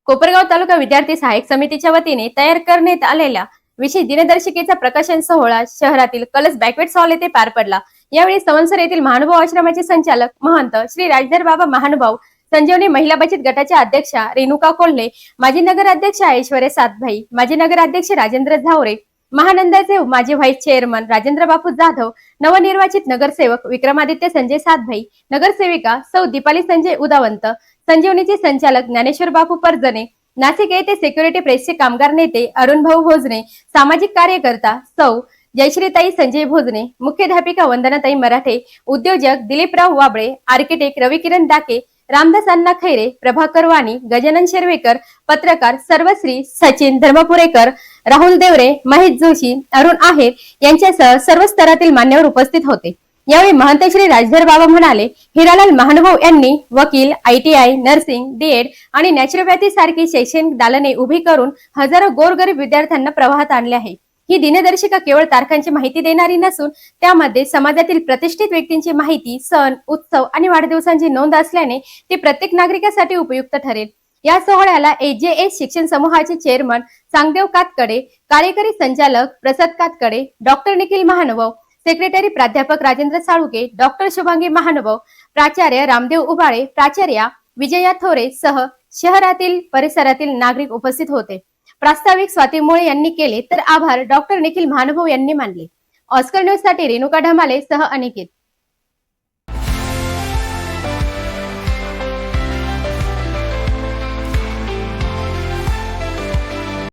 कोपरगाव तालुका विद्यार्थी सहाय्यक समितीच्या वतीने तयार करण्यात आलेल्या विशेष दिनदर्शिकेचा प्रकाशन सोहळा शहरातील कलश बँक्वेट हॉल येथे पार पडला। यावेळी संवत्सर येथील महानुभाव आश्रमाचे संचालक महंत श्री राजधर बाबा महानुभाव, संजीवनी महिला बचत गटाच्या अध्यक्षा रेणुका कोल्हे, माजी नगराध्यक्ष ऐश्वर्या सातभाई, माजी नगराध्यक्ष राजेंद्र झावरे, महानंदाचे माजी व्हाईस चेअरमन राजेंद्र बापू जाधव, नवनिर्वाचित नगरसेवक विक्रमादित्य संजय सातभाई, नगरसेविका सौ दीपाली संजय उदावंत, संजीवनीचे संचालक ज्ञानेश्वर बापू परजने, नाशिक येथे सिक्युरिटी प्रेसचे कामगार नेते अरुण भाऊ भोजने, सामाजिक कार्यकर्ता सौ जयश्रीताई संजय भोजने, मुख्याध्यापिका वंदनाताई मराठे, उद्योजक दिलीपराव वाबळे, आर्किटेक्ट रविकिरण डाके, रामदास अण्णा खैरे, प्रभाकर वाणी, गजानन शेरवेकर, पत्रकार सर्वश्री सचिन धर्मपुरेकर, राहुल देवरे, महेश जोशी, अरुण आहेर यांच्यासह सर्व स्तरातील मान्यवर उपस्थित होते। यावेळी महंत श्री राजधर बाबा म्हणाले, हिरालाल महानुभाव यांनी वकील, ITI, नर्सिंग, DED आणि नॅचरोपॅथी सारखी शैक्षणिक दालने उभी करून हजारो गोरगरीब विद्यार्थ्यांना प्रवाहात आणले आहे। ही दिनदर्शिका केवळ तारखांची माहिती देणारी नसून त्यामध्ये समाजातील प्रतिष्ठित व्यक्तींची माहिती, सण, उत्सव आणि वाढदिवसांची नोंद असल्याने ती प्रत्येक नागरिकासाठी उपयुक्त ठरेल। या सोहळ्याला AJS शिक्षण समूहाचे चेअरमन सांगदेव कातकडे, कार्यकारी संचालक प्रसाद कातकडे, डॉक्टर निखिल महानुभाव, सेक्रेटरी प्राध्यापक राजेंद्र साळुके, डॉक्टर शुभांगी महानुभाव, प्राचार्य रामदेव उबाळे, प्राचार्या विजया थोरे सह शहरातील परिसरातील नागरिक उपस्थित होते। प्रास्ताविक स्वाती मुळे यांनी केले तर आभार डॉक्टर निखिल महानुभाव यांनी मानले। ऑस्कर न्यूज साठी रेणुका ढमाले सह अनिकेत।